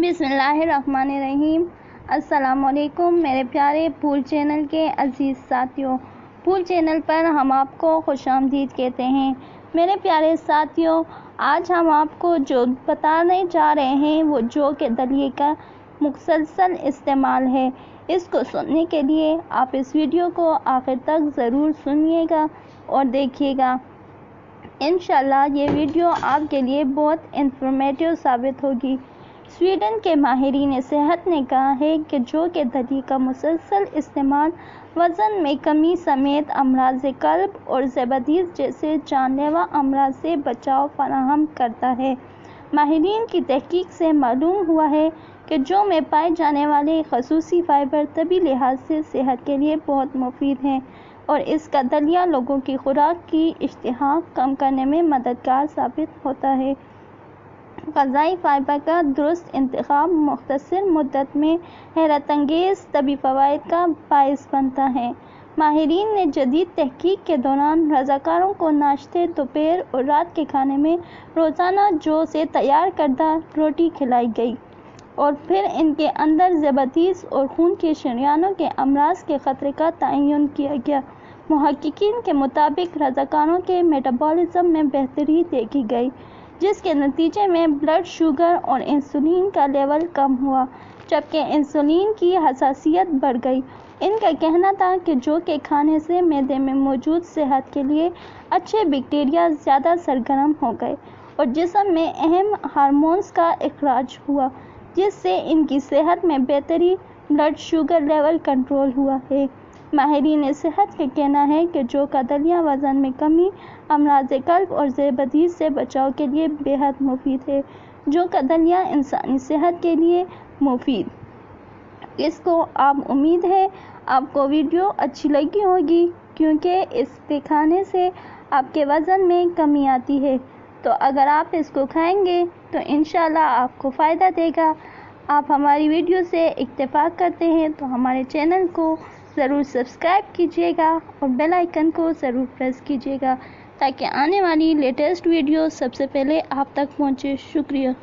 बिस्मिल्लाहिर्रहमानिर्रहीम। अस्सलाम वालेकुम मेरे प्यारे फूल चैनल के अजीज़ साथियों। फूल चैनल पर हम आपको खुशामदीद कहते हैं। मेरे प्यारे साथियों, आज हम आपको जो बताने जा रहे हैं वो जौ के दलिए का मुसलसल इस्तेमाल है। इसको सुनने के लिए आप इस वीडियो को आखिर तक ज़रूर सुनिएगा और देखिएगा। इंशाल्लाह ये वीडियो आपके लिए बहुत इंफॉर्मेटिव साबित होगी। स्वीडन के माहिरीन सेहत ने कहा है कि जौ के दलिए का मुसलसल इस्तेमाल वज़न में कमी समेत अमराज़ क़ल्ब और ज़बदीज़ जैसे जानलेवा अमराज से बचाव फराहम करता है। माहिरीन की तहकीक से मालूम हुआ है कि जौ में पाए जाने वाले ख़ुसूसी फ़ाइबर तबी लिहाज से सेहत के लिए बहुत मुफीद हैं और इसका दलिया लोगों की खुराक की इश्तिहा कम करने में मददगार साबित होता है। ग़ज़ाई फ़ाइबर का दुरुस्त इंतख़ाब मुख्तसर मुद्दत में हैरत अंगेज़ तबी फ़वाइद का बाइस बनता है। माहिरीन ने जदीद तहकीक के दौरान रज़ाकारों को नाश्ते, दोपहर और रात के खाने में रोज़ाना जौ से तैयार करदा रोटी खिलाई गई और फिर इनके अंदर ज़बदीज़ और खून के शरियानों के अमराज के ख़तरे का तयन किया गया। मुहक्किकीन के मुताबिक रज़ाकारों के मेटाबॉलिज़्म में बेहतरी देखी गई, जिसके नतीजे में ब्लड शुगर और इंसुलिन का लेवल कम हुआ, जबकि इंसुलिन की हसासियत बढ़ गई। इनका कहना था कि जौ के खाने से मैदे में मौजूद सेहत के लिए अच्छे बैक्टीरिया ज़्यादा सरगर्म हो गए और जिस्म में अहम हार्मोन्स का इखराज हुआ, जिससे इनकी सेहत में बेहतरी, ब्लड शुगर लेवल कंट्रोल हुआ है। माहिरीन सेहत का कहना है कि जौ का दलिया वज़न में कमी, अमराज़ क़ल्ब और ज़बदीज़ से बचाव के लिए बेहद मुफीद है। जौ का दलिया इंसानी सेहत के लिए मुफीद। इसको आप उम्मीद है आपको वीडियो अच्छी लगी होगी, क्योंकि इसके खाने से आपके वज़न में कमी आती है। तो अगर आप इसको खाएंगे तो इंशाल्लाह आपको फ़ायदा देगा। आप हमारी वीडियो से इत्तेफाक करते हैं तो हमारे चैनल को ज़रूर सब्सक्राइब कीजिएगा और बेल आइकन को ज़रूर प्रेस कीजिएगा ताकि आने वाली लेटेस्ट वीडियो सबसे पहले आप तक पहुंचे। शुक्रिया।